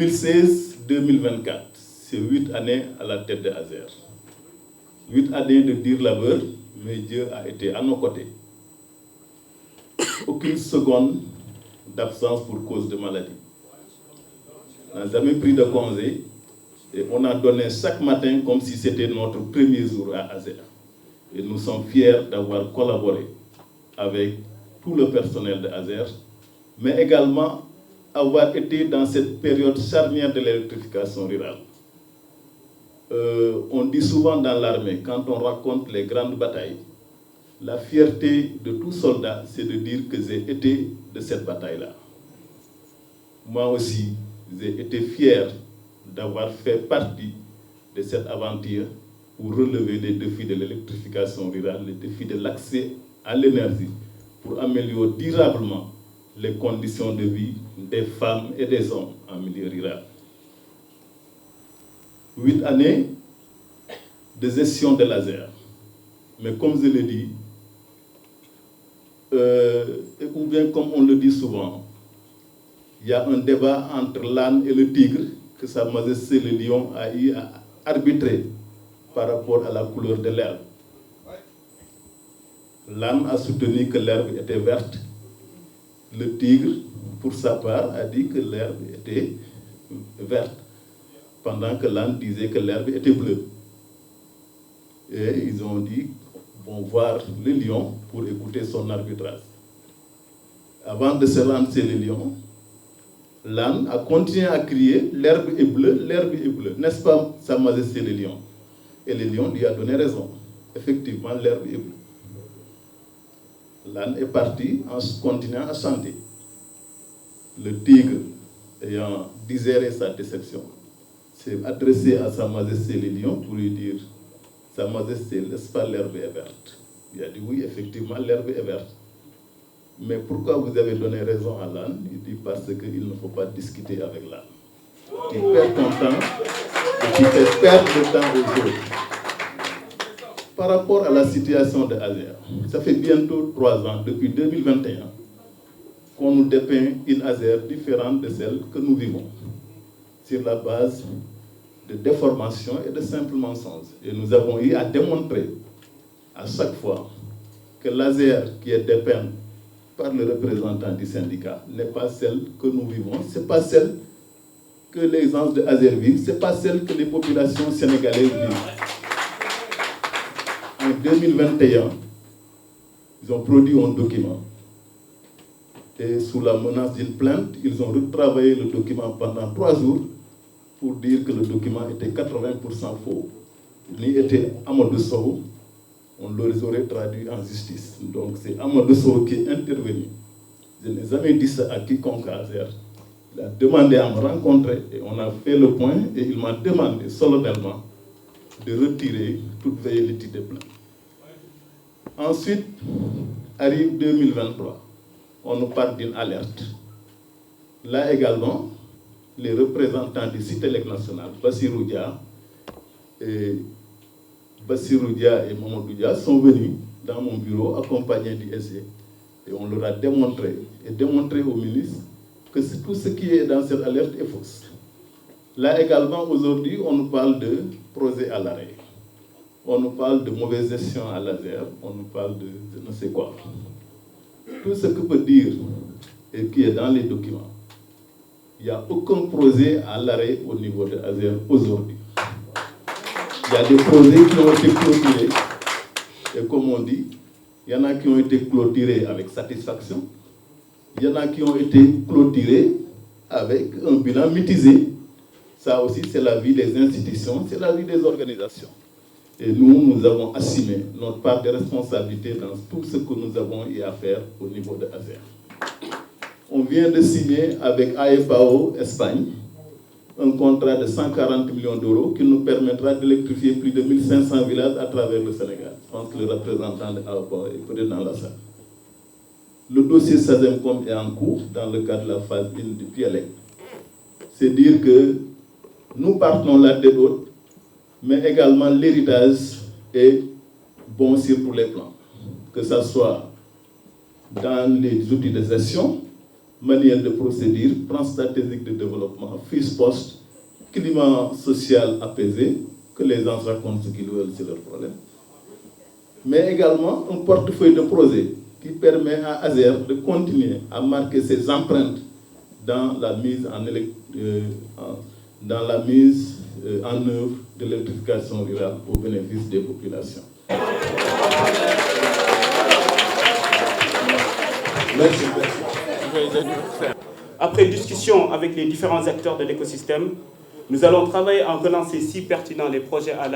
2016-2024, c'est 8 années à la tête de Azer. 8 années de dur labeur, mais Dieu a été à nos côtés. Aucune seconde d'absence pour cause de maladie. On n'a jamais pris de congé et on a donné chaque matin comme si c'était notre premier jour à Azer. Et nous sommes fiers d'avoir collaboré avec tout le personnel de Azer, mais également avoir été dans cette période charnière de l'électrification rurale. On dit souvent dans l'armée, quand on raconte les grandes batailles, la fierté de tout soldat, c'est de dire que j'ai été de cette bataille-là. Moi aussi, j'ai été fier d'avoir fait partie de cette aventure pour relever les défis de l'électrification rurale, les défis de l'accès à l'énergie, pour améliorer durablement les conditions de vie des femmes et des hommes en milieu rural. 8 années de gestion de l'Azer. Mais comme je l'ai dit, ou bien comme on le dit souvent, il y a un débat entre l'âne et le tigre que Sa Majesté le lion a eu à arbitrer par rapport à la couleur de l'herbe. L'âne a soutenu que l'herbe était verte. Le tigre, pour sa part, a dit que l'herbe était verte, pendant que l'âne disait que l'herbe était bleue. Et ils ont dit, vont voir le lion pour écouter son arbitrage. Avant de se lancer le lion, l'âne a continué à crier, l'herbe est bleue, n'est-ce pas, Sa Majesté le lion? Et le lion lui a donné raison. Effectivement, l'herbe est bleue. L'âne est parti en continuant à chanter. Le tigre, ayant digéré sa déception, s'est adressé à Sa Majesté le lion pour lui dire, Sa Majesté, n'est-ce pas, l'herbe est verte? Il a dit oui, effectivement, l'herbe est verte. Mais pourquoi vous avez donné raison à l'âne? Il dit parce qu'il ne faut pas discuter avec l'âne. Tu perds ton temps et tu fais perdre le temps aux autres. Par rapport à la situation de Azer, ça fait bientôt 3 ans, depuis 2021, qu'on nous dépeint une Azer différente de celle que nous vivons, sur la base de déformation et de simples mensonges. Et nous avons eu à démontrer à chaque fois que l'Azer qui est dépeinte par le représentant du syndicat n'est pas celle que nous vivons, ce n'est pas celle que les gens de Azer vivent, ce n'est pas celle que les populations sénégalaises vivent. En 2021, ils ont produit un document et sous la menace d'une plainte, ils ont retravaillé le document pendant 3 jours pour dire que le document était 80% faux. Il était Amadou Sow, on les aurait traduit en justice. Donc c'est Amadou Sow qui est intervenu. Je n'ai jamais dit ça à quiconque à Azer. Il a demandé à me rencontrer et on a fait le point et il m'a demandé solennellement de retirer toute velléité de plainte. Ensuite, arrive 2023, on nous parle d'une alerte. Là également, les représentants du Citélec national, Bassirou Dia et Mamadou Dia sont venus dans mon bureau accompagnés du SG et on leur a démontré au ministre que tout ce qui est dans cette alerte est fausse. Là également, aujourd'hui, on nous parle de projet à l'arrêt. On nous parle de mauvaise gestion à l'Azer, on nous parle de je ne sais quoi. Tout ce que peut dire et qui est dans les documents, il n'y a aucun projet à l'arrêt au niveau de l'Azer aujourd'hui. Il y a des projets qui ont été clôturés, et comme on dit, il y en a qui ont été clôturés avec satisfaction, il y en a qui ont été clôturés avec un bilan mitigé. Ça aussi, c'est la vie des institutions, c'est la vie des organisations. Et nous avons assumé notre part de responsabilité dans tout ce que nous avons eu à faire au niveau de Azer. On vient de signer avec AEPAO Espagne un contrat de 140 millions d'euros qui nous permettra d'électrifier plus de 1500 villages à travers le Sénégal. Je pense que le représentant de AEPAO est peut-être dans la salle. Le dossier SAZEMCOM est en cours dans le cadre de la phase 1 du PIALEC. C'est dire que nous partons la tête haute, mais également l'héritage est bon sur tous les plans, que ce soit dans les outils de gestion, manière de procédure, plan stratégique de développement, fiche poste, climat social apaisé, que les gens racontent ce qu'ils veulent, c'est leur problème. Mais également un portefeuille de projet qui permet à ASER de continuer à marquer ses empreintes dans la mise en œuvre de l'électrification rurale au bénéfice des populations. Merci. Après discussion avec les différents acteurs de l'écosystème, nous allons travailler à relancer si pertinent les projets à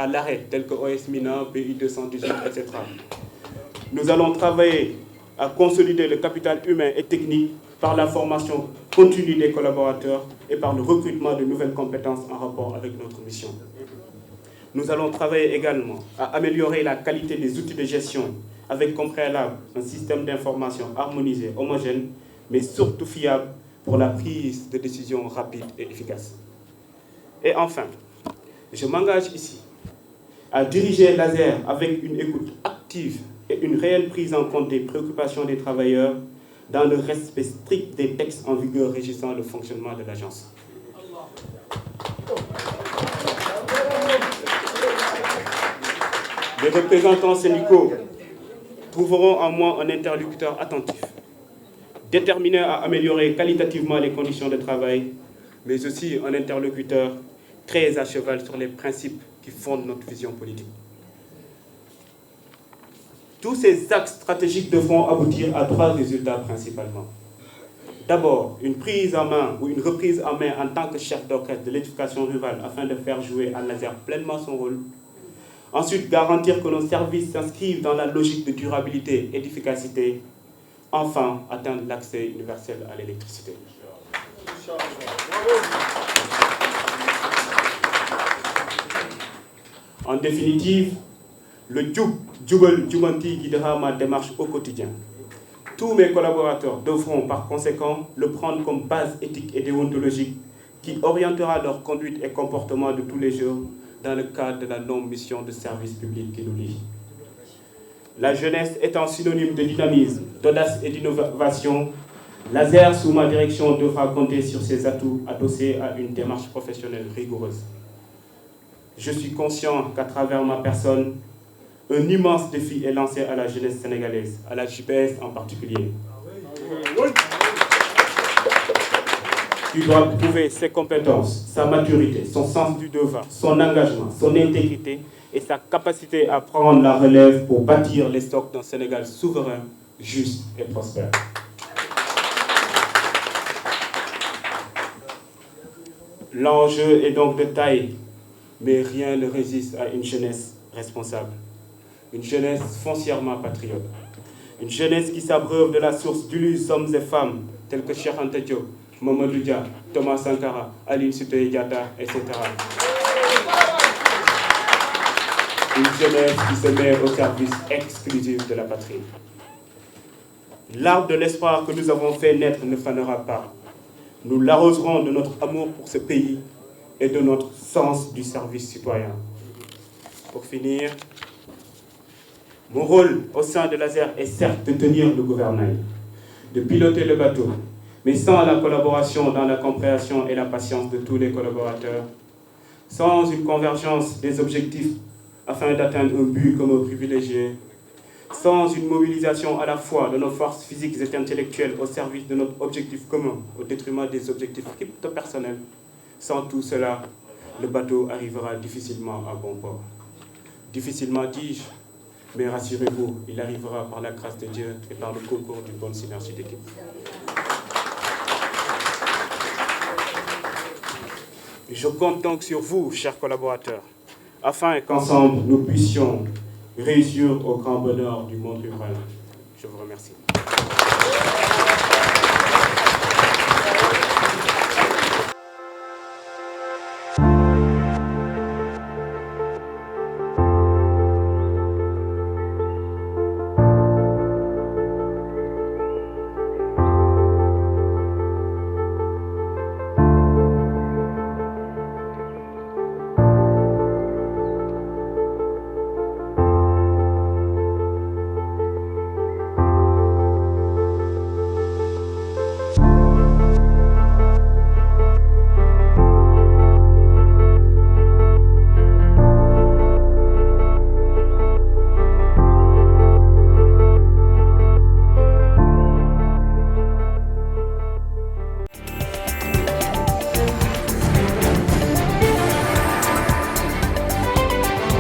l'arrêt tels que OS Mina, PI 218, etc. Nous allons travailler à consolider le capital humain et technique par la formation continue des collaborateurs et par le recrutement de nouvelles compétences en rapport avec notre mission. Nous allons travailler également à améliorer la qualité des outils de gestion avec comme préalable un système d'information harmonisé, homogène, mais surtout fiable pour la prise de décisions rapides et efficaces. Et enfin, je m'engage ici à diriger l'ASER avec une écoute active et une réelle prise en compte des préoccupations des travailleurs dans le respect strict des textes en vigueur régissant le fonctionnement de l'agence. Les représentants syndicaux trouveront en moi un interlocuteur attentif, déterminé à améliorer qualitativement les conditions de travail, mais aussi un interlocuteur très à cheval sur les principes qui fondent notre vision politique. Tous ces axes stratégiques devront aboutir à 3 résultats principalement. D'abord, une prise en main ou une reprise en main en tant que chef d'orchestre de l'éducation rurale afin de faire jouer à l'ASER pleinement son rôle. Ensuite, garantir que nos services s'inscrivent dans la logique de durabilité et d'efficacité. Enfin, atteindre l'accès universel à l'électricité. En définitive, le Djubal Djubanti guidera ma démarche au quotidien. Tous mes collaborateurs devront par conséquent le prendre comme base éthique et déontologique qui orientera leur conduite et comportement de tous les jours dans le cadre de la non-mission de service public qui nous lie. La jeunesse étant synonyme de dynamisme, d'audace et d'innovation, l'ASER sous ma direction devra compter sur ses atouts adossés à une démarche professionnelle rigoureuse. Je suis conscient qu'à travers ma personne, un immense défi est lancé à la jeunesse sénégalaise, à la JPS en particulier. Qui doit prouver ses compétences, sa maturité, son sens du devoir, son engagement, son intégrité et sa capacité à prendre la relève pour bâtir les stocks d'un Sénégal souverain, juste et prospère. L'enjeu est donc de taille, mais rien ne résiste à une jeunesse responsable. Une jeunesse foncièrement patriote. Une jeunesse qui s'abreuve de la source d'illustres hommes et femmes tels que Cheikh Anta Diop, Mamadou Dia, Thomas Sankara, Aline Sitoé Diatta, etc. Une jeunesse qui se met au service exclusif de la patrie. L'arbre de l'espoir que nous avons fait naître ne fanera pas. Nous l'arroserons de notre amour pour ce pays et de notre sens du service citoyen. Pour finir, mon rôle au sein de l'ASER est certes de tenir le gouvernail, de piloter le bateau, mais sans la collaboration dans la compréhension et la patience de tous les collaborateurs, sans une convergence des objectifs afin d'atteindre un but commun privilégié, sans une mobilisation à la fois de nos forces physiques et intellectuelles au service de notre objectif commun, au détriment des objectifs personnels. Sans tout cela, le bateau arrivera difficilement à bon port. Difficilement, dis-je, mais rassurez-vous, il arrivera par la grâce de Dieu et par le concours d'une bonne synergie d'équipe. Je compte donc sur vous, chers collaborateurs, afin qu'ensemble nous puissions réussir au grand bonheur du monde rural. Je vous remercie.